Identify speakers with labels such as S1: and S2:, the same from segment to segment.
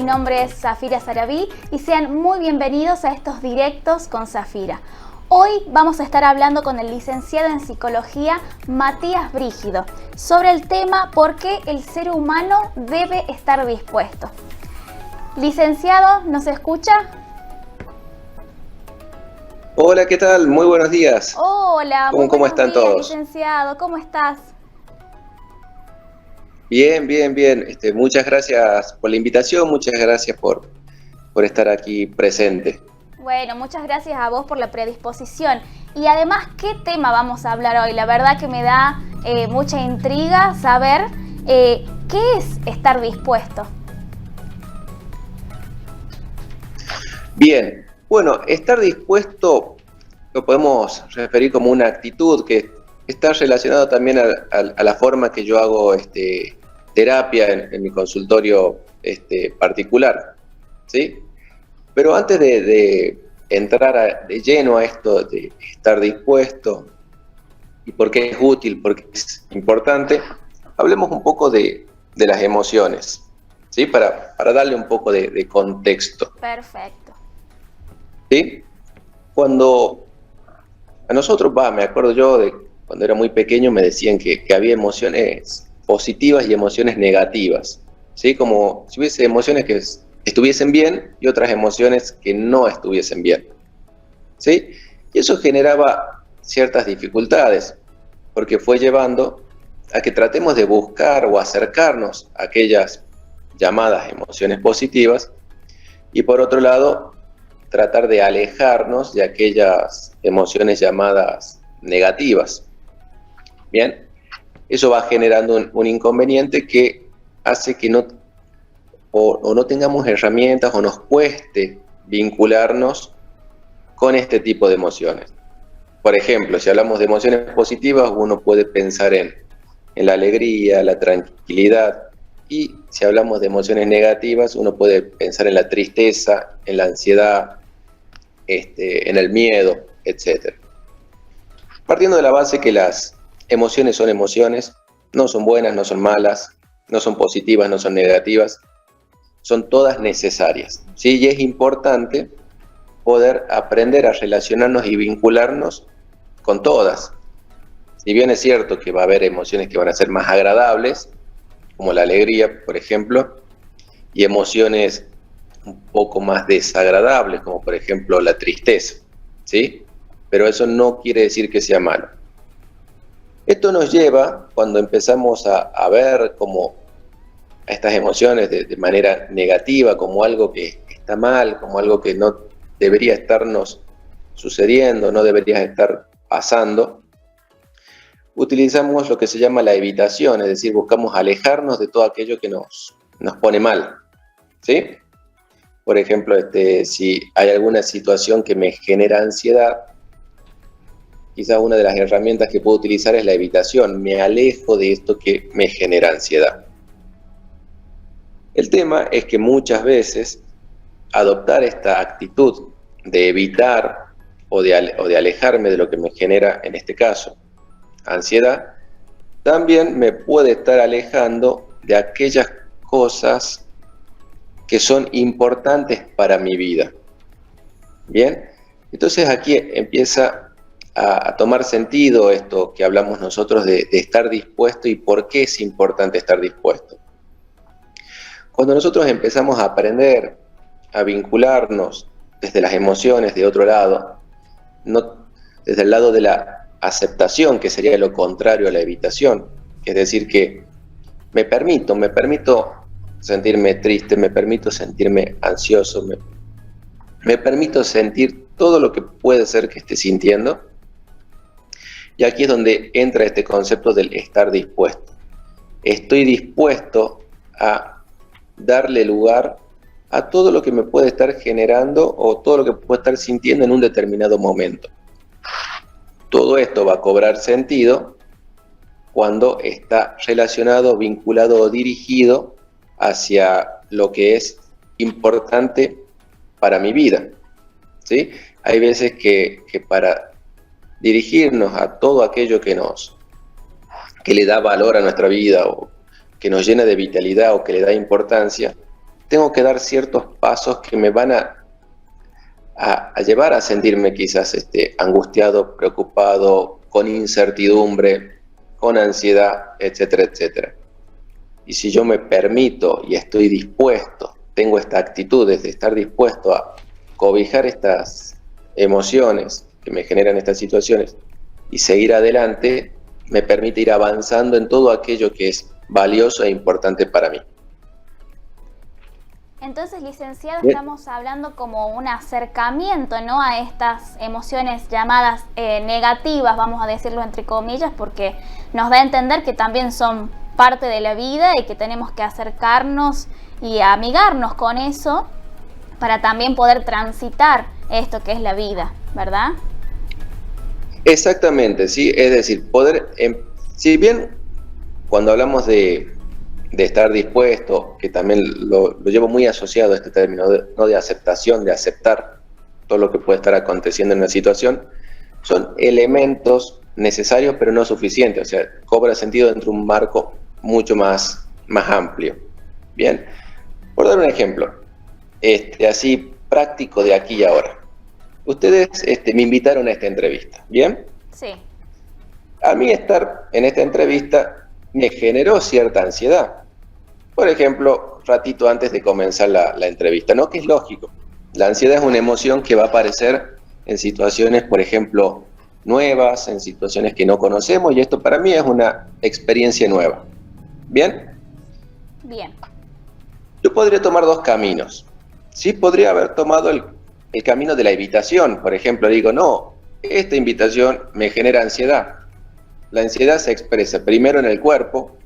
S1: Mi nombre es Zafira Sarabí y sean muy bienvenidos a estos directos con Zafira. Hoy vamos a estar hablando con el licenciado en Psicología Matías Brígido sobre el tema ¿por qué el ser humano debe estar dispuesto? Licenciado, ¿nos escucha?
S2: Hola, ¿qué tal? Muy buenos días.
S1: Hola, muy
S2: ¿Cómo
S1: buenos
S2: están
S1: días,
S2: todos?
S1: licenciado. ¿Cómo estás?
S2: Bien. Muchas gracias por la invitación, muchas gracias por estar aquí presente.
S1: Bueno, muchas gracias a vos por la predisposición. Y además, ¿qué tema vamos a hablar hoy? La verdad que me da mucha intriga saber qué es estar dispuesto.
S2: Bien, bueno, estar dispuesto lo podemos referir como una actitud que está relacionado también a la forma que yo hago terapia en mi consultorio particular, ¿sí? Pero antes de entrar de lleno a esto de estar dispuesto y por qué es útil, por qué es importante, hablemos un poco de las emociones, ¿sí? Para darle un poco de contexto.
S1: Perfecto.
S2: ¿Sí? Cuando a nosotros, me acuerdo yo de cuando era muy pequeño, me decían que había emociones positivas y emociones negativas, ¿sí? Como si hubiese emociones que estuviesen bien y otras emociones que no estuviesen bien, ¿sí? Y eso generaba ciertas dificultades, porque fue llevando a que tratemos de buscar o acercarnos a aquellas llamadas emociones positivas y por otro lado, tratar de alejarnos de aquellas emociones llamadas negativas. Bien, eso va generando un inconveniente que hace que no tengamos herramientas o nos cueste vincularnos con este tipo de emociones. Por ejemplo, si hablamos de emociones positivas, uno puede pensar en la alegría, la tranquilidad, y si hablamos de emociones negativas, uno puede pensar en la tristeza, en la ansiedad, en el miedo, etc. Partiendo de la base que las emociones, no son buenas, no son malas, no son positivas, no son negativas, son todas necesarias, ¿sí? Y es importante poder aprender a relacionarnos y vincularnos con todas. Si bien es cierto que va a haber emociones que van a ser más agradables, como la alegría, por ejemplo, y emociones un poco más desagradables, como por ejemplo la tristeza, ¿sí? Pero eso no quiere decir que sea malo. Esto nos lleva, cuando empezamos a ver como estas emociones de manera negativa, como algo que está mal, como algo que no debería estarnos sucediendo, no debería estar pasando, utilizamos lo que se llama la evitación, es decir, buscamos alejarnos de todo aquello que nos pone mal, ¿sí? Por ejemplo, si hay alguna situación que me genera ansiedad, quizás una de las herramientas que puedo utilizar es la evitación. Me alejo de esto que me genera ansiedad. El tema es que muchas veces adoptar esta actitud de evitar o de alejarme de lo que me genera, en este caso, ansiedad, también me puede estar alejando de aquellas cosas que son importantes para mi vida. Bien, entonces aquí empieza a tomar sentido esto que hablamos nosotros de estar dispuesto y por qué es importante estar dispuesto. Cuando nosotros empezamos a aprender a vincularnos desde las emociones de otro lado, no desde el lado de la aceptación, que sería lo contrario a la evitación, es decir, que me permito sentirme triste, me permito sentirme ansioso, me permito sentir todo lo que puede ser que esté sintiendo. Y aquí es donde entra este concepto del estar dispuesto. Estoy dispuesto a darle lugar a todo lo que me puede estar generando o todo lo que puedo estar sintiendo en un determinado momento. Todo esto va a cobrar sentido cuando está relacionado, vinculado o dirigido hacia lo que es importante para mi vida, ¿sí? Hay veces que para dirigirnos a todo aquello que le da valor a nuestra vida o que nos llena de vitalidad o que le da importancia, tengo que dar ciertos pasos que me van a llevar a sentirme quizás angustiado, preocupado, con incertidumbre, con ansiedad, etcétera, etcétera. Y si yo me permito y estoy dispuesto, tengo esta actitud de estar dispuesto a cobijar estas emociones que me generan estas situaciones y seguir adelante, me permite ir avanzando en todo aquello que es valioso e importante para mí.
S1: Entonces, licenciado, estamos hablando como un acercamiento, ¿no?, a estas emociones llamadas negativas, vamos a decirlo entre comillas, porque nos da a entender que también son parte de la vida y que tenemos que acercarnos y amigarnos con eso para también poder transitar esto que es la vida, ¿verdad?
S2: Exactamente, sí, es decir, si bien cuando hablamos de estar dispuesto, que también lo llevo muy asociado a este término, no de aceptación, de aceptar todo lo que puede estar aconteciendo en una situación, son elementos necesarios pero no suficientes, o sea, cobra sentido dentro de un marco mucho más amplio. Bien, por dar un ejemplo, así práctico de aquí y ahora. Ustedes me invitaron a esta entrevista, ¿bien?
S1: Sí.
S2: A mí estar en esta entrevista me generó cierta ansiedad. Por ejemplo, ratito antes de comenzar la entrevista, ¿no? Que es lógico. La ansiedad es una emoción que va a aparecer en situaciones, por ejemplo, nuevas, en situaciones que no conocemos, y esto para mí es una experiencia nueva. ¿Bien?
S1: Bien.
S2: Yo podría tomar dos caminos. Sí, podría haber tomado el camino de la evitación. Por ejemplo, digo, no, esta invitación me genera ansiedad. La ansiedad se expresa primero en el cuerpo.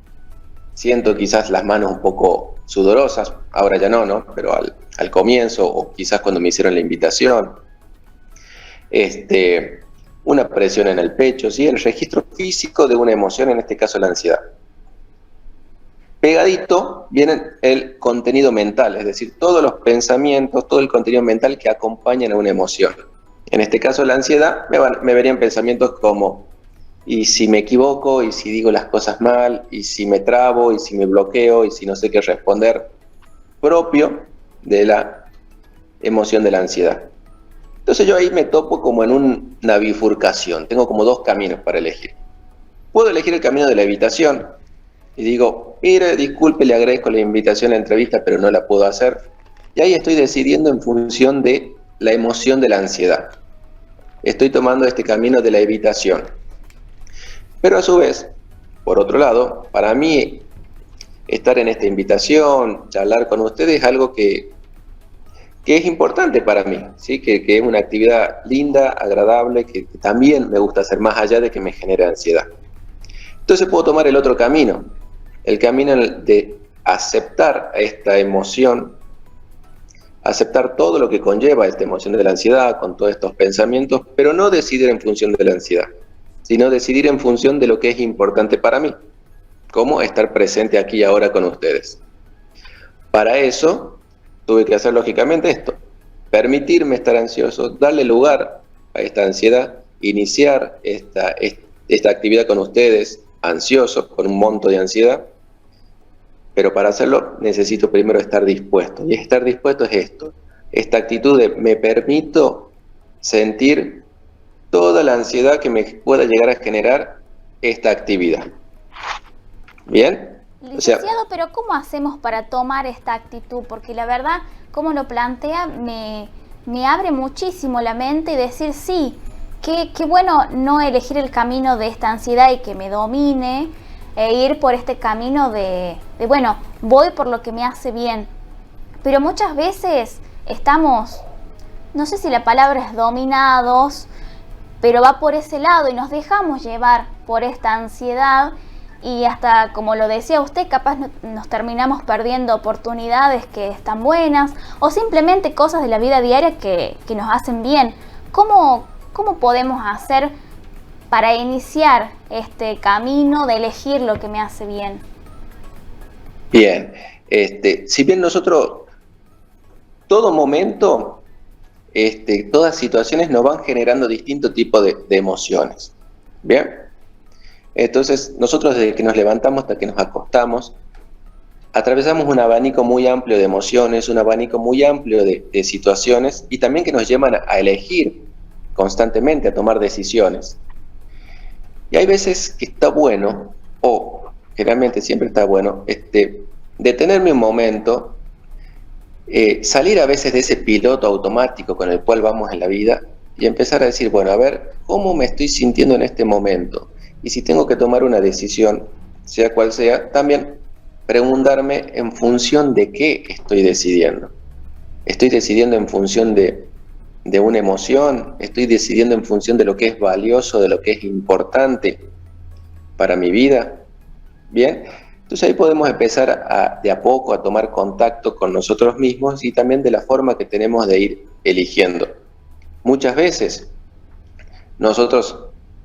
S2: Siento quizás las manos un poco sudorosas, ahora ya no, pero al comienzo, o quizás cuando me hicieron la invitación. Una presión en el pecho, ¿sí? El registro físico de una emoción, en este caso la ansiedad. Pegadito viene el contenido mental, es decir, todos los pensamientos, todo el contenido mental que acompañan a una emoción. En este caso la ansiedad, me verían pensamientos como: y si me equivoco, y si digo las cosas mal, y si me trabo, y si me bloqueo, y si no sé qué responder, propio de la emoción de la ansiedad. Entonces yo ahí me topo como en una bifurcación, tengo como dos caminos para elegir. Puedo elegir el camino de la evitación, y digo, mire, disculpe, le agradezco la invitación a la entrevista, pero no la puedo hacer. Y ahí estoy decidiendo en función de la emoción de la ansiedad. Estoy tomando este camino de la evitación. Pero a su vez, por otro lado, para mí estar en esta invitación, charlar con ustedes es algo que es importante para mí, ¿sí? Que es una actividad linda, agradable, que también me gusta hacer más allá de que me genere ansiedad. Entonces puedo tomar el otro camino, el camino de aceptar esta emoción, aceptar todo lo que conlleva esta emoción de la ansiedad, con todos estos pensamientos, pero no decidir en función de la ansiedad, sino decidir en función de lo que es importante para mí, como estar presente aquí y ahora con ustedes. Para eso, tuve que hacer lógicamente esto, permitirme estar ansioso, darle lugar a esta ansiedad, iniciar esta actividad con ustedes, ansiosos, con un monto de ansiedad, pero para hacerlo necesito primero estar dispuesto, y estar dispuesto es esto, esta actitud de me permito sentir toda la ansiedad que me pueda llegar a generar esta actividad. ¿Bien?
S1: Licenciado, pero ¿cómo hacemos para tomar esta actitud? Porque la verdad, como lo plantea, me abre muchísimo la mente y decir, sí, qué bueno no elegir el camino de esta ansiedad y que me domine, e ir por este camino de bueno, voy por lo que me hace bien. Pero muchas veces estamos, no sé si la palabra es dominados, pero va por ese lado y nos dejamos llevar por esta ansiedad y hasta, como lo decía usted, capaz nos terminamos perdiendo oportunidades que están buenas o simplemente cosas de la vida diaria que nos hacen bien. ¿Cómo podemos hacer para iniciar este camino de elegir lo que me hace bien?
S2: Bien, si bien nosotros, todo momento, todas situaciones nos van generando distintos tipos de emociones. Bien, entonces nosotros desde que nos levantamos hasta que nos acostamos, atravesamos un abanico muy amplio de emociones, un abanico muy amplio de situaciones y también que nos llevan a elegir constantemente, a tomar decisiones. Y hay veces que está bueno, o generalmente siempre está bueno, detenerme un momento, salir a veces de ese piloto automático con el cual vamos en la vida y empezar a decir, bueno, a ver, ¿cómo me estoy sintiendo en este momento? Y si tengo que tomar una decisión, sea cual sea, también preguntarme en función de qué estoy decidiendo. ¿Estoy decidiendo en función de una emoción? ¿Estoy decidiendo en función de lo que es valioso, de lo que es importante para mi vida? Bien, entonces ahí podemos empezar de a poco a tomar contacto con nosotros mismos y también de la forma que tenemos de ir eligiendo. Muchas veces nosotros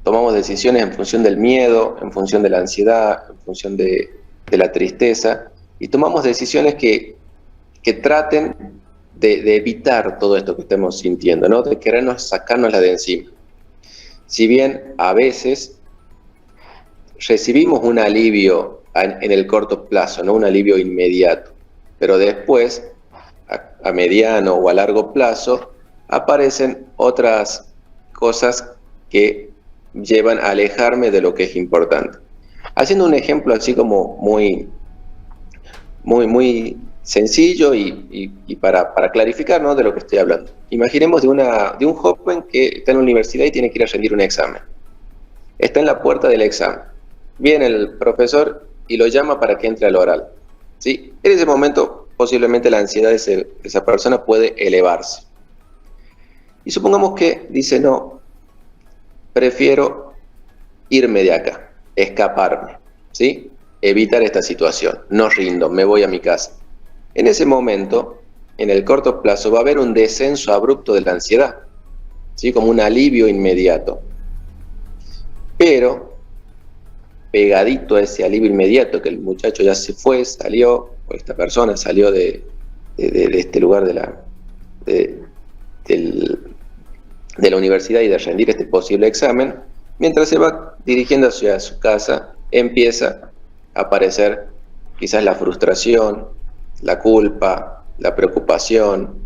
S2: tomamos decisiones en función del miedo, en función de la ansiedad, en función de la tristeza, y tomamos decisiones que traten de evitar todo esto que estemos sintiendo, ¿no? De querernos sacárnosla de encima. Si bien a veces recibimos un alivio en el corto plazo, ¿no? Un alivio inmediato, pero después, a mediano o a largo plazo, aparecen otras cosas que llevan a alejarme de lo que es importante. Haciendo un ejemplo así como muy sencillo y para clarificar, ¿no?, de lo que estoy hablando. Imaginemos de un joven que está en la universidad y tiene que ir a rendir un examen. Está en la puerta del examen. Viene el profesor y lo llama para que entre al oral, ¿sí? En ese momento posiblemente la ansiedad de esa persona puede elevarse. Y supongamos que dice, no, prefiero irme de acá, escaparme, ¿sí? Evitar esta situación, no rindo, me voy a mi casa. En ese momento, en el corto plazo, va a haber un descenso abrupto de la ansiedad, ¿sí? Como un alivio inmediato. Pero, pegadito a ese alivio inmediato, que el muchacho ya se fue, salió, o esta persona salió de este lugar de la universidad y de rendir este posible examen, mientras se va dirigiendo hacia su casa, empieza a aparecer quizás la frustración, la culpa, la preocupación,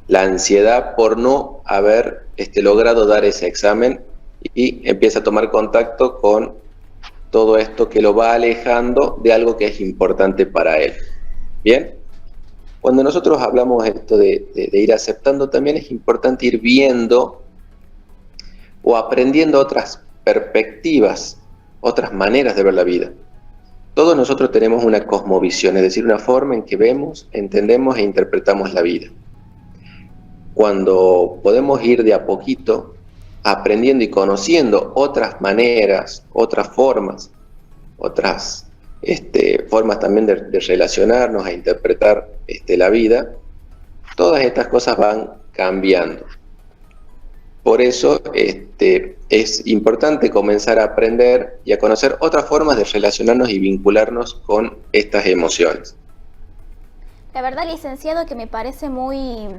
S2: la ansiedad por no haber logrado dar ese examen, y empieza a tomar contacto con todo esto que lo va alejando de algo que es importante para él. Bien, cuando nosotros hablamos esto de ir aceptando, también es importante ir viendo o aprendiendo otras perspectivas, otras maneras de ver la vida. Todos nosotros tenemos una cosmovisión, es decir, una forma en que vemos, entendemos e interpretamos la vida. Cuando podemos ir de a poquito aprendiendo y conociendo otras maneras, otras formas, otras formas también de relacionarnos, a interpretar la vida, todas estas cosas van cambiando. Por eso es importante comenzar a aprender y a conocer otras formas de relacionarnos y vincularnos con estas emociones.
S1: La verdad, licenciado, que me parece muy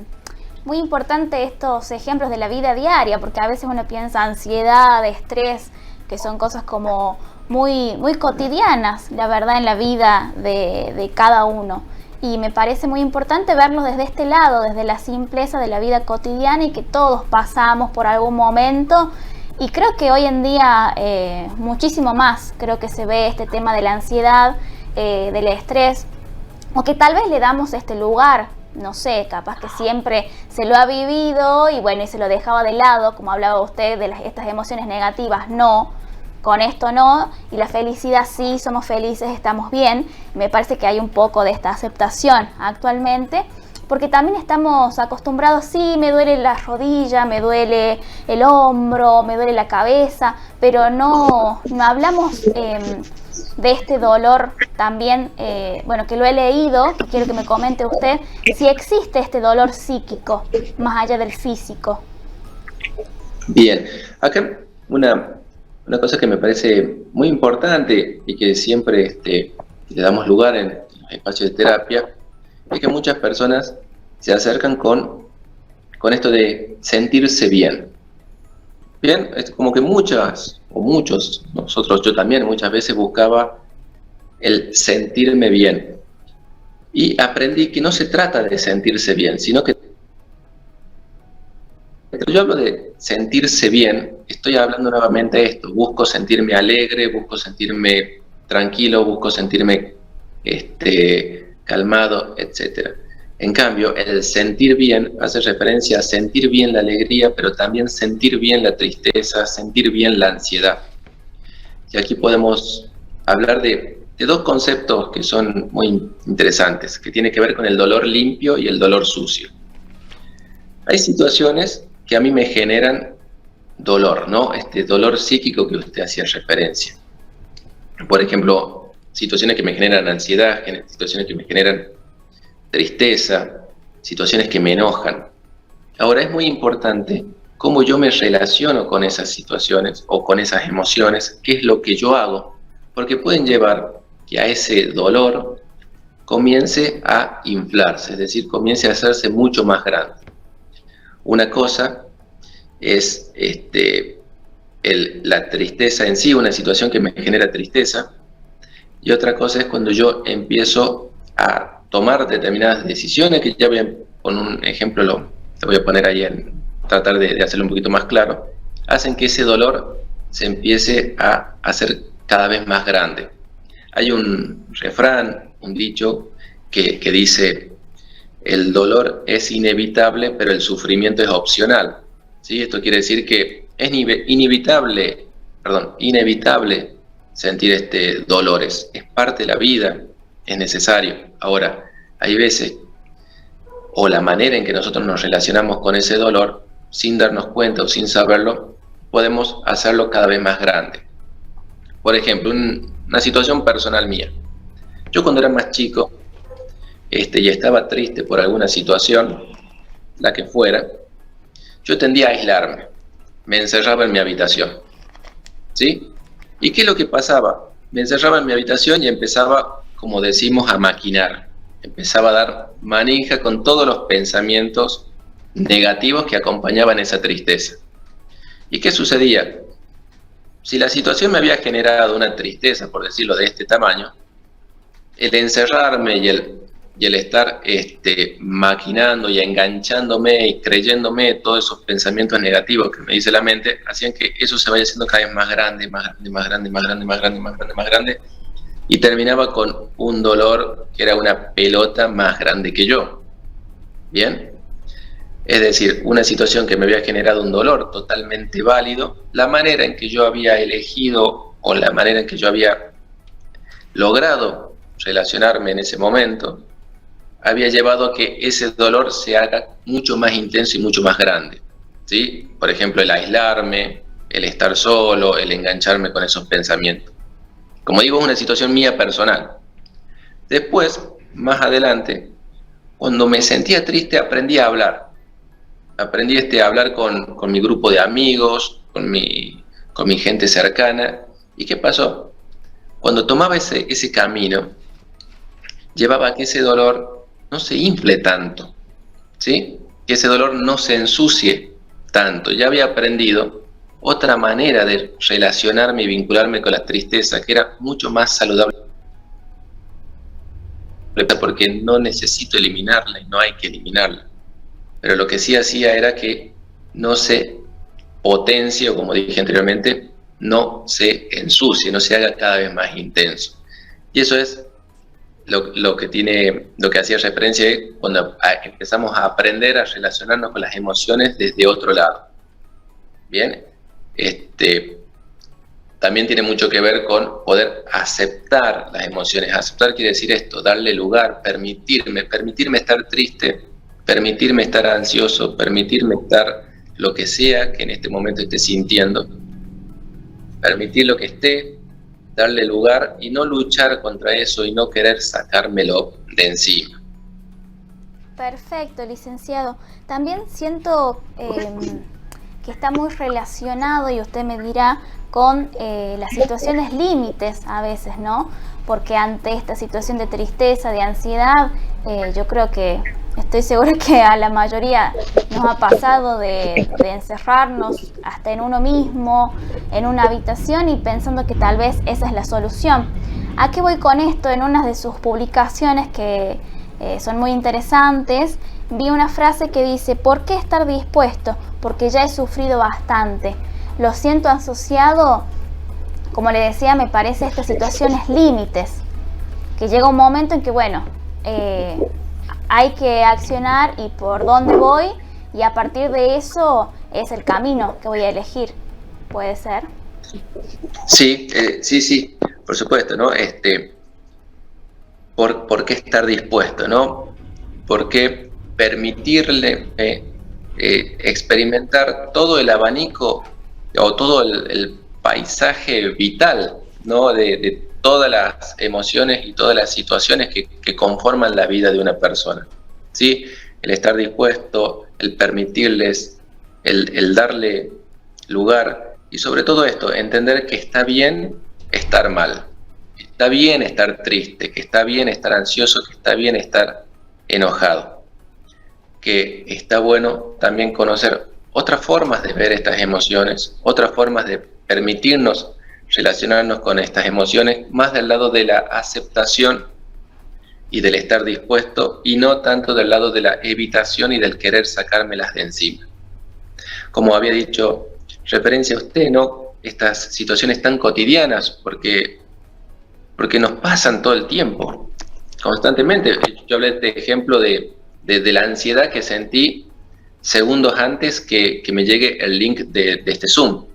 S1: importante estos ejemplos de la vida diaria, porque a veces uno piensa ansiedad, estrés, que son cosas como muy cotidianas, la verdad, en la vida de cada uno. Y me parece muy importante verlos desde este lado, desde la simpleza de la vida cotidiana, y que todos pasamos por algún momento. Y creo que hoy en día muchísimo más, creo que se ve este tema de la ansiedad, del estrés, o que tal vez le damos este lugar, no sé, capaz que siempre se lo ha vivido y bueno, y se lo dejaba de lado, como hablaba usted de estas emociones negativas. No, con esto no, y la felicidad sí, somos felices, estamos bien. Me parece que hay un poco de esta aceptación actualmente, porque también estamos acostumbrados, sí, me duele la rodilla, me duele el hombro, me duele la cabeza, pero no hablamos de este dolor también, bueno, que lo he leído, que quiero que me comente usted, si existe este dolor psíquico, más allá del físico.
S2: Bien, acá una cosa que me parece muy importante y que siempre le damos lugar en los espacios de terapia, es que muchas personas se acercan con esto de sentirse bien. Bien, es como que muchos, nosotros, yo también muchas veces buscaba el sentirme bien. Y aprendí que no se trata de sentirse bien, sino que cuando yo hablo de sentirse bien, estoy hablando nuevamente de esto. Busco sentirme alegre, busco sentirme tranquilo, busco sentirme calmado, etc. En cambio, el sentir bien hace referencia a sentir bien la alegría, pero también sentir bien la tristeza, sentir bien la ansiedad. Y aquí podemos hablar de dos conceptos que son muy interesantes, que tienen que ver con el dolor limpio y el dolor sucio. Hay situaciones que a mí me generan dolor, ¿no? Este dolor psíquico que usted hacía referencia. Por ejemplo, situaciones que me generan ansiedad, situaciones que me generan tristeza, situaciones que me enojan. Ahora, es muy importante cómo yo me relaciono con esas situaciones o con esas emociones, qué es lo que yo hago, porque pueden llevar que a ese dolor comience a inflarse, es decir, comience a hacerse mucho más grande. Una cosa es la tristeza en sí, una situación que me genera tristeza, y otra cosa es cuando yo empiezo a tomar determinadas decisiones, que ya voy a poner un ejemplo, lo voy a poner ahí en tratar de hacerlo un poquito más claro, hacen que ese dolor se empiece a hacer cada vez más grande. Hay un refrán, un dicho que dice: el dolor es inevitable, pero el sufrimiento es opcional. ¿Sí? Esto quiere decir que es inevitable sentir dolores. Es parte de la vida, es necesario. Ahora, hay veces, o la manera en que nosotros nos relacionamos con ese dolor, sin darnos cuenta o sin saberlo, podemos hacerlo cada vez más grande. Por ejemplo, una situación personal mía. Yo cuando era más chico, y estaba triste por alguna situación, la que fuera, yo tendía a aislarme, me encerraba en mi habitación, ¿sí? ¿Y qué es lo que pasaba? Me encerraba en mi habitación y empezaba, como decimos, a maquinar, empezaba a dar manija con todos los pensamientos negativos que acompañaban esa tristeza. ¿Y qué sucedía? Si la situación me había generado una tristeza, por decirlo de este tamaño, el encerrarme y el estar maquinando y enganchándome y creyéndome todos esos pensamientos negativos que me dice la mente, hacían que eso se vaya haciendo cada vez más grande, más grande, más grande, más grande, más grande, más grande, más grande, y terminaba con un dolor que era una pelota más grande que yo. ¿Bien? Es decir, una situación que me había generado un dolor totalmente válido, la manera en que yo había elegido o la manera en que yo había logrado relacionarme en ese momento, había llevado a que ese dolor se haga mucho más intenso y mucho más grande, ¿sí? Por ejemplo, el aislarme, el estar solo, el engancharme con esos pensamientos. Como digo, es una situación mía personal. Después, más adelante, cuando me sentía triste, aprendí a hablar. Aprendí a hablar con mi grupo de amigos, con mi gente cercana. ¿Y qué pasó? Cuando tomaba ese camino, llevaba a que ese dolor no se infle tanto, ¿sí? Que ese dolor no se ensucie tanto. Ya había aprendido otra manera de relacionarme y vincularme con la tristeza, que era mucho más saludable, porque no necesito eliminarla y no hay que eliminarla. Pero lo que sí hacía era que no se potencie, o como dije anteriormente, no se ensucie, no se haga cada vez más intenso. Y eso es lo que hacía referencia cuando empezamos a aprender a relacionarnos con las emociones desde otro lado. Bien, también tiene mucho que ver con poder aceptar las emociones. Aceptar quiere decir esto, darle lugar, permitirme estar triste, permitirme estar ansioso, permitirme estar lo que sea que en este momento esté sintiendo, permitir lo que esté, darle lugar y no luchar contra eso y no querer sacármelo de encima.
S1: Perfecto, licenciado. También siento que está muy relacionado, y usted me dirá, con las situaciones límites a veces, ¿no? Porque ante esta situación de tristeza, de ansiedad, yo creo que estoy segura que a la mayoría nos ha pasado de encerrarnos hasta en uno mismo, en una habitación, y pensando que tal vez esa es la solución. ¿A qué voy con esto? En una de sus publicaciones que son muy interesantes, vi una frase que dice: ¿por qué estar dispuesto? Porque ya he sufrido bastante. Lo siento asociado, como le decía, me parece a estas situaciones límites, que llega un momento en que, bueno, hay que accionar y por dónde voy, y a partir de eso es el camino que voy a elegir. ¿Puede ser?
S2: Sí, sí, por supuesto, ¿no? ¿Por qué estar dispuesto, no? ¿Por qué permitirle experimentar todo el abanico o todo el paisaje vital, ¿no? De todas las emociones y todas las situaciones que conforman la vida de una persona, ¿sí? El estar dispuesto, el permitirles, el darle lugar, y sobre todo esto, entender que está bien estar mal, que está bien estar triste, que está bien estar ansioso, que está bien estar enojado, que está bueno también conocer otras formas de ver estas emociones, otras formas de permitirnos relacionarnos con estas emociones, más del lado de la aceptación y del estar dispuesto, y no tanto del lado de la evitación y del querer sacármelas de encima. Como había dicho referencia a usted, ¿no? Estas situaciones tan cotidianas, porque nos pasan todo el tiempo, constantemente. Yo hablé de ejemplo de la ansiedad que sentí segundos antes que me llegue el link de este Zoom,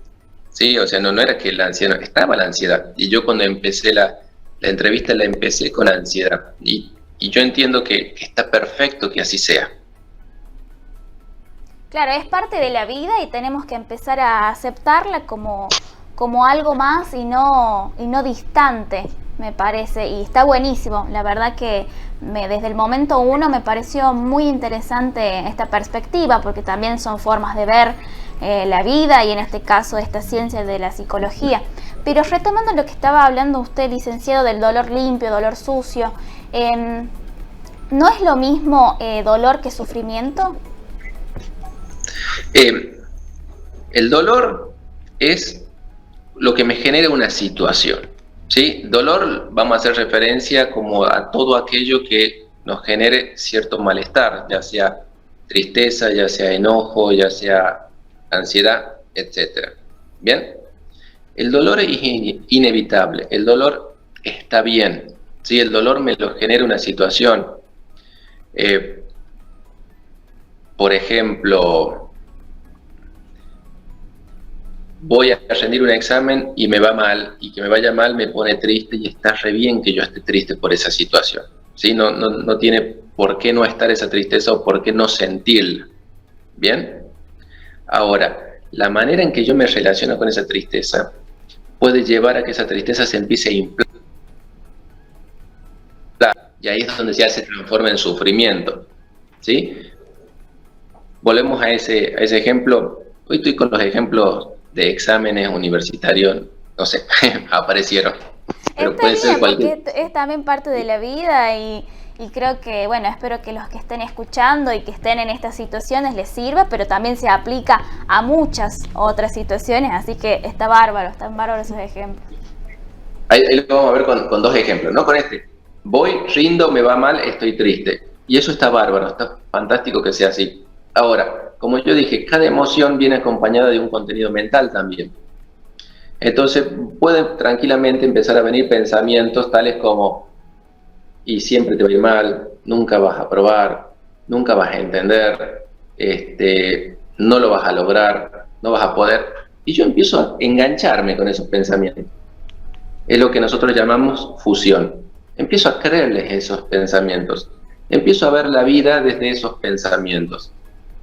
S2: ¿sí? O sea, no era que la ansiedad, no, estaba la ansiedad. Y yo cuando empecé la entrevista la empecé con ansiedad. Y yo entiendo que está perfecto que así sea.
S1: Claro, es parte de la vida y tenemos que empezar a aceptarla como algo más y no distante, me parece. Y está buenísimo, la verdad que desde el momento uno me pareció muy interesante esta perspectiva, porque también son formas de ver la vida, y en este caso esta ciencia de la psicología. Pero retomando lo que estaba hablando usted, licenciado, del dolor limpio, dolor sucio, ¿no es lo mismo dolor que sufrimiento?
S2: El dolor es lo que me genera una situación, ¿sí? Dolor, vamos a hacer referencia como a todo aquello que nos genere cierto malestar, ya sea tristeza, ya sea enojo, ya sea ansiedad, etc. ¿Bien? El dolor es inevitable, el dolor está bien, ¿sí? El dolor me lo genera una situación. Por ejemplo, voy a rendir un examen y me va mal, y que me vaya mal me pone triste, y está re bien que yo esté triste por esa situación, ¿sí? No tiene por qué no estar esa tristeza o por qué no sentirla. ¿Bien? Ahora, la manera en que yo me relaciono con esa tristeza puede llevar a que esa tristeza se empiece a inflar, y ahí es donde ya se transforma en sufrimiento, ¿sí? Volvemos a ese ejemplo. Hoy estoy con los ejemplos de exámenes universitarios, no sé, aparecieron. Pero
S1: Está
S2: puede ser
S1: bien,
S2: cualquier...
S1: porque es también parte de la vida, y creo que, bueno, espero que los que estén escuchando y que estén en estas situaciones les sirva, pero también se aplica a muchas otras situaciones, así que están bárbaros esos ejemplos.
S2: Ahí lo vamos a ver con dos ejemplos, ¿no? Con este. Voy, rindo, me va mal, estoy triste. Y eso está bárbaro, está fantástico que sea así. Ahora, como yo dije, cada emoción viene acompañada de un contenido mental también. Entonces, pueden tranquilamente empezar a venir pensamientos tales como: y siempre te va a ir mal, nunca vas a probar, nunca vas a entender, no lo vas a lograr, no vas a poder. Y yo empiezo a engancharme con esos pensamientos. Es lo que nosotros llamamos fusión. Empiezo a creerles esos pensamientos. Empiezo a ver la vida desde esos pensamientos.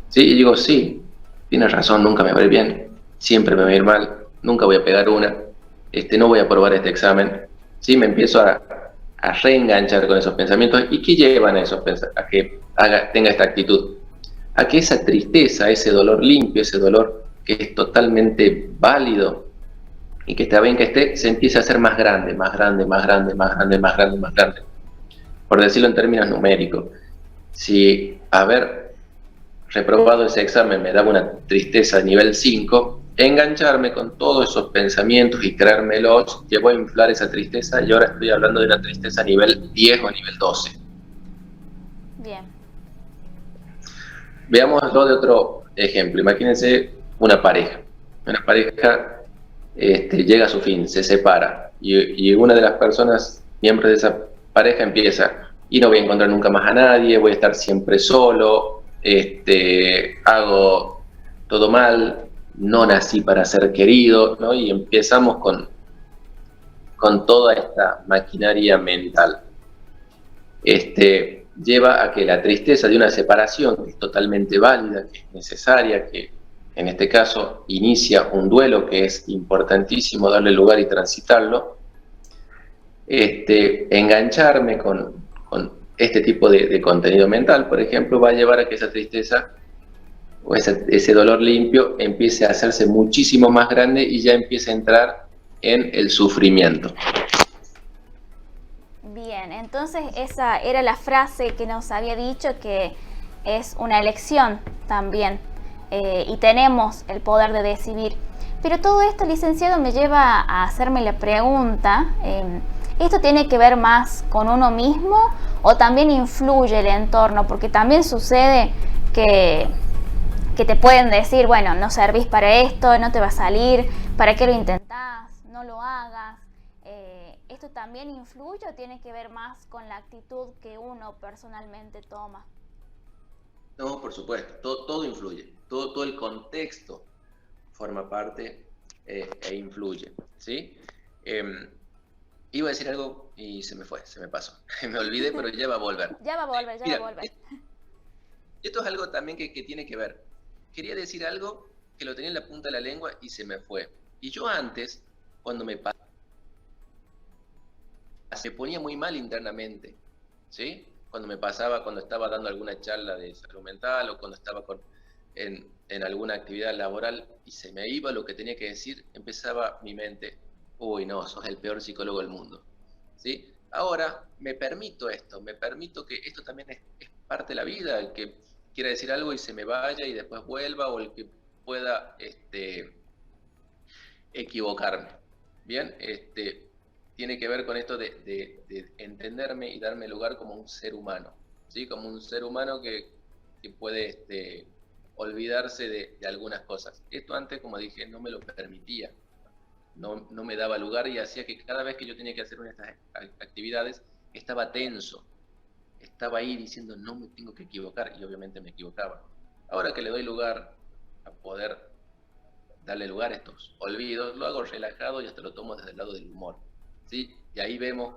S2: ¿Sí? Y digo, sí, tienes razón, nunca me va a ir bien, siempre me va a ir mal, nunca voy a pegar una, no voy a aprobar este examen. ¿Sí? Me empiezo a reenganchar con esos pensamientos. ¿Y qué llevan a esos a que tenga esta actitud? A que esa tristeza, ese dolor limpio, ese dolor que es totalmente válido y que está bien que esté, se empiece a hacer más grande, más grande, más grande, más grande, más grande, más grande. Por decirlo en términos numéricos, si haber reprobado ese examen me daba una tristeza a nivel 5, engancharme con todos esos pensamientos y creérmelos llevó a inflar esa tristeza, y ahora estoy hablando de una tristeza a nivel 10 o a nivel 12.
S1: Bien.
S2: Veámoslo de otro ejemplo. Imagínense una pareja. Una pareja llega a su fin, se separa, y una de las personas, miembros de esa pareja, empieza: y no voy a encontrar nunca más a nadie, voy a estar siempre solo, hago todo mal, no nací para ser querido, ¿no? Y empezamos con toda esta maquinaria mental. Lleva a que la tristeza de una separación, que es totalmente válida, que es necesaria, que en este caso inicia un duelo que es importantísimo darle lugar y transitarlo, engancharme con este tipo de contenido mental, por ejemplo, va a llevar a que esa tristeza o ese dolor limpio empiece a hacerse muchísimo más grande y ya empiece a entrar en el sufrimiento.
S1: Bien, entonces esa era la frase que nos había dicho, que es una elección también, y tenemos el poder de decidir. Pero todo esto, licenciado, me lleva a hacerme la pregunta, ¿esto tiene que ver más con uno mismo o también influye el entorno? Porque también sucede que te pueden decir, bueno, no servís para esto, no te va a salir, ¿para qué lo intentás? No lo hagas. ¿Esto también influye o tiene que ver más con la actitud que uno personalmente toma?
S2: No, por supuesto, todo influye, todo el contexto forma parte e influye, ¿sí? Iba a decir algo y se me fue, se me pasó. Me olvidé, pero ya va a volver.
S1: Ya va a volver,
S2: Mira,
S1: va a volver.
S2: Esto es algo también que tiene que ver. Quería decir algo que lo tenía en la punta de la lengua y se me fue. Y yo antes, cuando me ponía muy mal internamente, ¿sí? Cuando estaba dando alguna charla de salud mental, o cuando estaba en alguna actividad laboral y se me iba lo que tenía que decir, empezaba mi mente: uy, no, sos el peor psicólogo del mundo, ¿sí? Ahora me permito esto, me permito que esto también es parte de la vida, el que quiera decir algo y se me vaya y después vuelva, o el que pueda equivocarme. Bien, tiene que ver con esto de entenderme y darme lugar como un ser humano, ¿sí? Como un ser humano que puede olvidarse de algunas cosas. Esto antes, como dije, no me lo permitía, no me daba lugar, y hacía que cada vez que yo tenía que hacer una de estas actividades estaba tenso, estaba ahí diciendo: no me tengo que equivocar, y obviamente me equivocaba. Ahora que le doy lugar a poder darle lugar a estos olvidos, lo hago relajado y hasta lo tomo desde el lado del humor, ¿sí? Y ahí vemos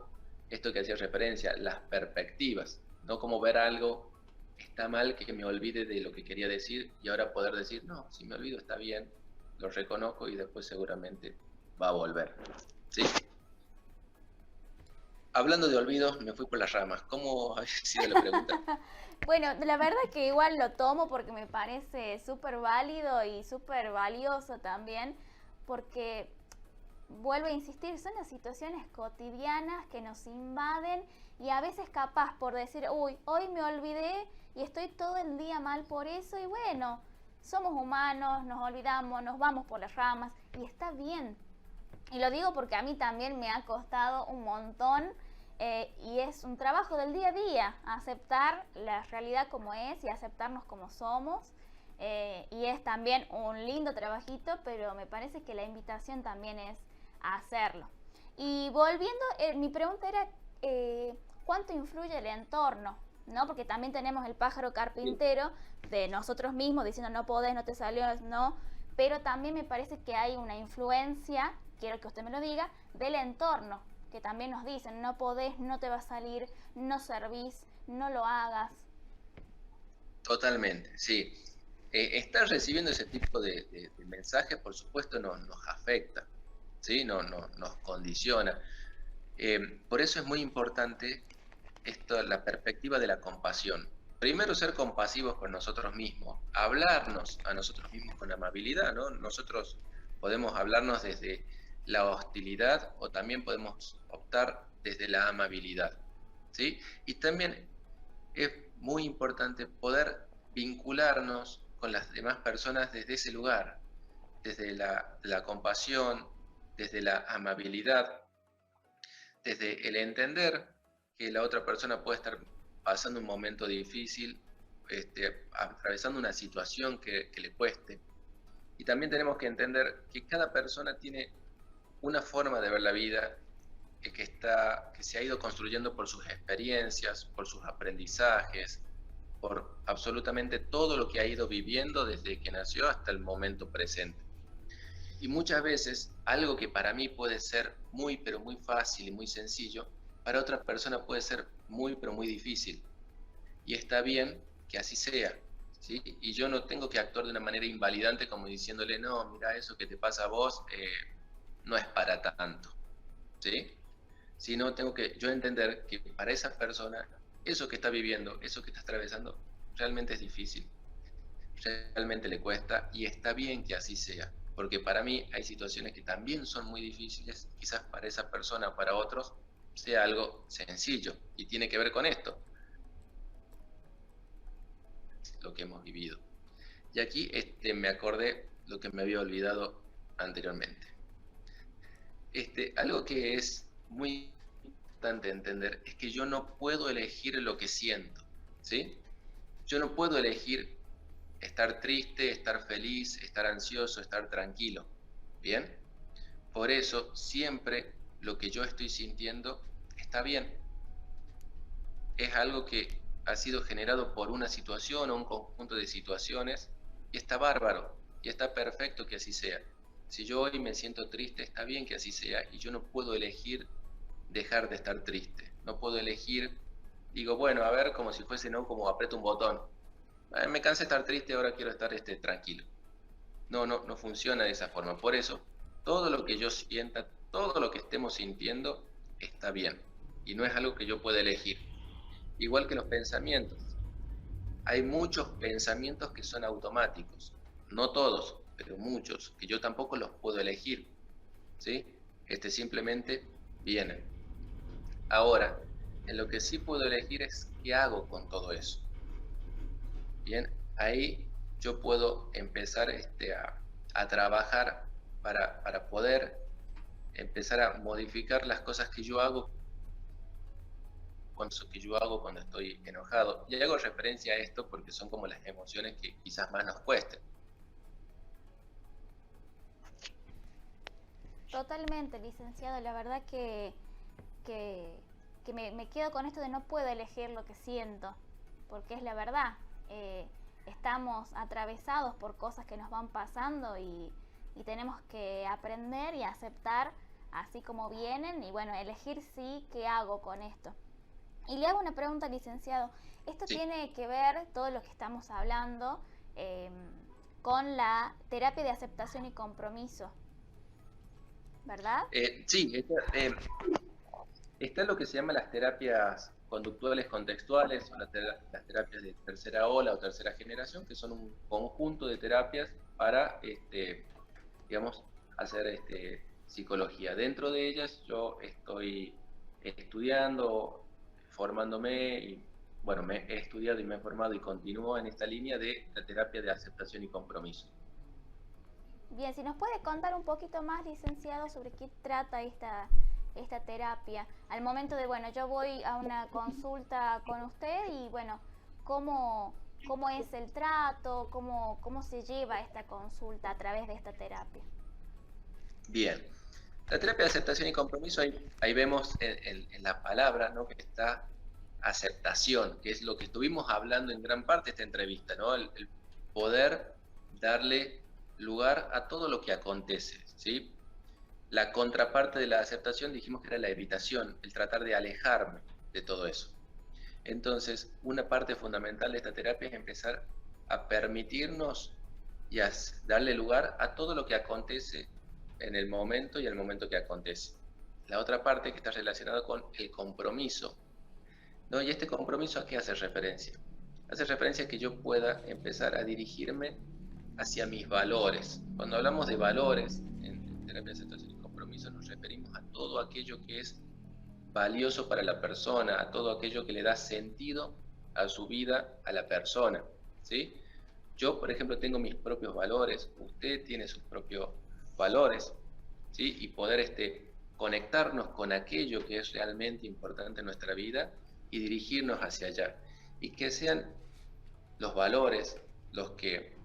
S2: esto que hacía referencia, las perspectivas, no como ver algo está mal, que me olvide de lo que quería decir, y ahora poder decir: no, si me olvido está bien, lo reconozco y después seguramente va a volver, ¿sí? Hablando de olvidos, me fui por las ramas. ¿Cómo ha sido la pregunta?
S1: Bueno, la verdad que igual lo tomo porque me parece súper válido y súper valioso también, porque vuelvo a insistir, son las situaciones cotidianas que nos invaden, y a veces capaz por decir, uy, hoy me olvidé y estoy todo el día mal por eso, y bueno, somos humanos, nos olvidamos, nos vamos por las ramas y está bien. Y lo digo porque a mí también me ha costado un montón, y es un trabajo del día a día, aceptar la realidad como es y aceptarnos como somos. Y es también un lindo trabajito, pero me parece que la invitación también es a hacerlo. Y volviendo, mi pregunta era, ¿cuánto influye el entorno? ¿No? Porque también tenemos el pájaro carpintero de nosotros mismos diciendo: no podés, no te salió, no. Pero también me parece que hay una influencia, quiero que usted me lo diga, del entorno, que también nos dicen: no podés, no te va a salir, no servís, no lo hagas.
S2: Totalmente, sí. Estar recibiendo ese tipo de mensajes, por supuesto, nos afecta, ¿sí? Nos condiciona. Por eso es muy importante la perspectiva de la compasión. Primero, ser compasivos con nosotros mismos, hablarnos a nosotros mismos con amabilidad, ¿no? Nosotros podemos hablarnos desde la hostilidad, o también podemos optar desde la amabilidad, ¿sí? Y también es muy importante poder vincularnos con las demás personas desde ese lugar. desde la compasión, desde la amabilidad, desde el entender que la otra persona puede estar pasando un momento difícil, atravesando una situación que le cueste. Y también tenemos que entender que cada persona tiene una forma de ver la vida que se ha ido construyendo por sus experiencias, por sus aprendizajes, por absolutamente todo lo que ha ido viviendo desde que nació hasta el momento presente. Y muchas veces algo que para mí puede ser muy pero muy fácil y muy sencillo, para otra persona puede ser muy pero muy difícil. Y está bien que así sea, ¿sí? Y yo no tengo que actuar de una manera invalidante como diciéndole, no, mira, eso que te pasa a vos no es para tanto, ¿sí? Sino tengo que yo entender que para esa persona, eso que está viviendo, eso que está atravesando, realmente es difícil, realmente le cuesta y está bien que así sea. Porque para mí hay situaciones que también son muy difíciles, quizás para esa persona o para otros sea algo sencillo y tiene que ver con esto, lo que hemos vivido. Y aquí me acordé lo que me había olvidado anteriormente. Algo que es muy importante entender es que yo no puedo elegir lo que siento, ¿sí? Yo no puedo elegir estar triste, estar feliz, estar ansioso, estar tranquilo, ¿bien? Por eso siempre lo que yo estoy sintiendo está bien. Es algo que ha sido generado por una situación o un conjunto de situaciones y está bárbaro y está perfecto que así sea. Si yo hoy me siento triste, está bien que así sea y yo no puedo elegir dejar de estar triste. No puedo elegir, digo, bueno, a ver, como si fuese, ¿no? Como aprieto un botón. Me cansé de estar triste, ahora quiero estar tranquilo. No funciona de esa forma. Por eso, todo lo que yo sienta, todo lo que estemos sintiendo, está bien. Y no es algo que yo pueda elegir. Igual que los pensamientos. Hay muchos pensamientos que son automáticos. No todos, pero muchos, que yo tampoco los puedo elegir. ¿Sí? Simplemente vienen. Ahora, en lo que sí puedo elegir es qué hago con todo eso. Bien, ahí yo puedo empezar a trabajar para poder empezar a modificar las cosas que yo hago cuando estoy enojado. Y hago referencia a esto porque son como las emociones que quizás más nos cuesten.
S1: Totalmente, licenciado. La verdad que me quedo con esto de no puedo elegir lo que siento, porque es la verdad. Estamos atravesados por cosas que nos van pasando y tenemos que aprender y aceptar así como vienen y bueno, elegir sí qué hago con esto. Y le hago una pregunta, licenciado. Esto
S2: Sí.
S1: tiene que ver, todo lo que estamos hablando, con la terapia de aceptación y compromiso, ¿verdad?
S2: Sí, está lo que se llama las terapias conductuales contextuales o las terapias de tercera ola o tercera generación, que son un conjunto de terapias para, digamos, hacer psicología. Dentro de ellas yo estoy estudiando, formándome y, bueno, me he estudiado y me he formado y continúo en esta línea de la terapia de aceptación y compromiso.
S1: Bien, si nos puede contar un poquito más, licenciado, sobre qué trata esta terapia. Al momento de, bueno, yo voy a una consulta con usted y, bueno, cómo es el trato, cómo se lleva esta consulta a través de esta terapia.
S2: Bien, la terapia de aceptación y compromiso, ahí vemos en la palabra, ¿no? Que está aceptación, que es lo que estuvimos hablando en gran parte de esta entrevista, ¿no? El poder darle lugar a todo lo que acontece, ¿sí? La contraparte de la aceptación dijimos que era la evitación, el tratar de alejarme de todo eso. Entonces, una parte fundamental de esta terapia es empezar a permitirnos y a darle lugar a todo lo que acontece en el momento y al momento que acontece. La otra parte que está relacionada con el compromiso, ¿no? Y este compromiso, ¿a qué hace referencia? Hace referencia a que yo pueda empezar a dirigirme hacia mis valores. Cuando hablamos de valores en terapia de aceptación y compromiso nos referimos a todo aquello que es valioso para la persona, a todo aquello que le da sentido a su vida, a la persona, ¿sí? Yo, por ejemplo, tengo mis propios valores, usted tiene sus propios valores, ¿sí? Y poder conectarnos con aquello que es realmente importante en nuestra vida y dirigirnos hacia allá. Y que sean los valores los que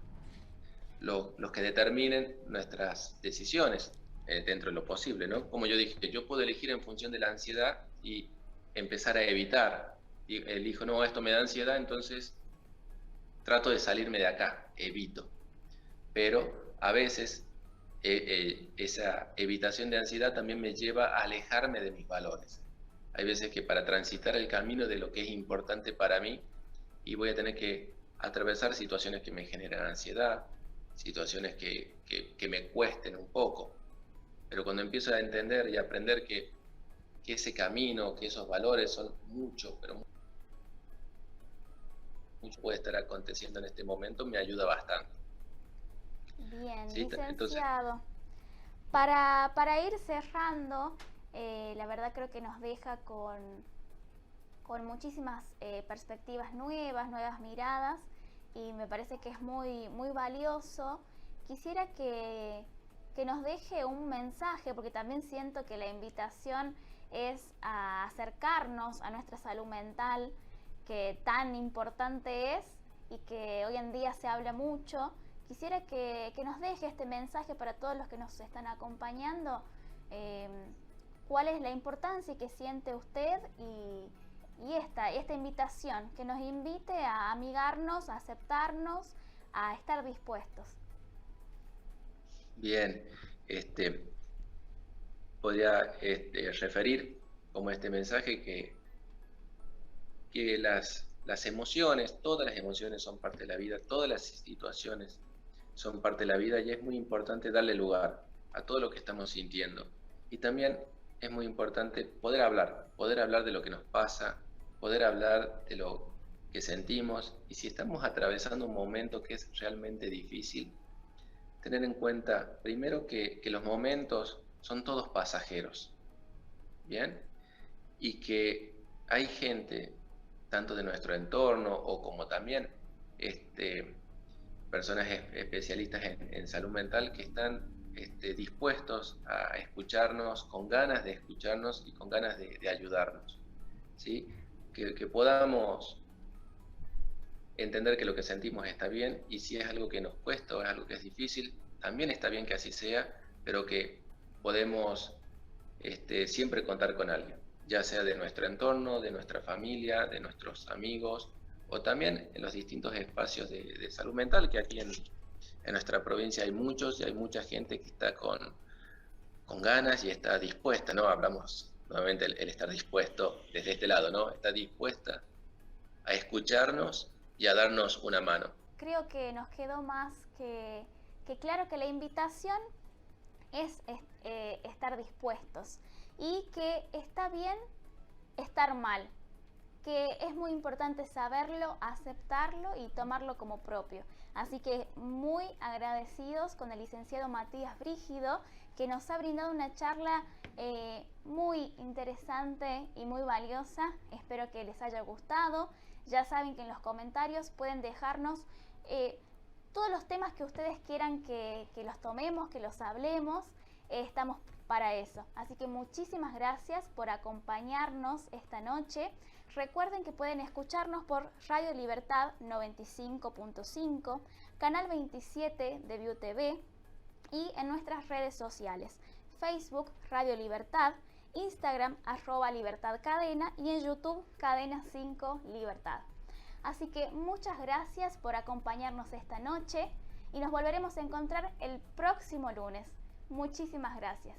S2: determinen nuestras decisiones dentro de lo posible, ¿no? Como yo dije, yo puedo elegir en función de la ansiedad y empezar a evitar. Y elijo, no, esto me da ansiedad, entonces trato de salirme de acá, evito. Pero a veces esa evitación de ansiedad también me lleva a alejarme de mis valores. Hay veces que para transitar el camino de lo que es importante para mí, y voy a tener que atravesar situaciones que me generan ansiedad, situaciones que me cuesten un poco. Pero cuando empiezo a entender y a aprender que ese camino, que esos valores son mucho, pero mucho puede estar aconteciendo en este momento, me ayuda bastante.
S1: Bien,
S2: ¿Sí?
S1: licenciado. Entonces, para ir cerrando, la verdad creo que nos deja con muchísimas perspectivas nuevas miradas, y me parece que es muy, muy valioso. Quisiera que nos deje un mensaje, porque también siento que la invitación es a acercarnos a nuestra salud mental, que tan importante es y que hoy en día se habla mucho. Quisiera que nos deje este mensaje para todos los que nos están acompañando. ¿Cuál es la importancia que siente usted y esta invitación que nos invite a amigarnos, a aceptarnos, a estar dispuestos?
S2: Bien, podría referir como este mensaje que las emociones, todas las emociones son parte de la vida, todas las situaciones son parte de la vida, y es muy importante darle lugar a todo lo que estamos sintiendo. Y también es muy importante poder hablar de lo que nos pasa, poder hablar de lo que sentimos, y si estamos atravesando un momento que es realmente difícil, tener en cuenta primero que los momentos son todos pasajeros, ¿bien? Y que hay gente, tanto de nuestro entorno o como también personas especialistas en salud mental, que están dispuestos a escucharnos, con ganas de escucharnos y con ganas de ayudarnos, ¿sí? Que podamos entender que lo que sentimos está bien, y si es algo que nos cuesta o es algo que es difícil, también está bien que así sea, pero que podemos siempre contar con alguien, ya sea de nuestro entorno, de nuestra familia, de nuestros amigos, o también en los distintos espacios de salud mental, que aquí en nuestra provincia hay muchos, y hay mucha gente que está con ganas y está dispuesta, ¿no? Hablamos nuevamente el estar dispuesto desde este lado, ¿no? Está dispuesta a escucharnos y a darnos una mano.
S1: Creo que nos quedó más que claro que la invitación es estar dispuestos, y que está bien estar mal, que es muy importante saberlo, aceptarlo y tomarlo como propio. Así que muy agradecidos con el licenciado Matías Brígido, que nos ha brindado una charla muy interesante y muy valiosa. Espero que les haya gustado. Ya saben que en los comentarios pueden dejarnos todos los temas que ustedes quieran que los tomemos, que los hablemos. Estamos para eso. Así que muchísimas gracias por acompañarnos esta noche. Recuerden que pueden escucharnos por Radio Libertad 95.5, Canal 27 de Viu TV, y en nuestras redes sociales: Facebook Radio Libertad, Instagram @libertadcadena, y en YouTube Cadena 5 Libertad. Así que muchas gracias por acompañarnos esta noche, y nos volveremos a encontrar el próximo lunes. Muchísimas gracias.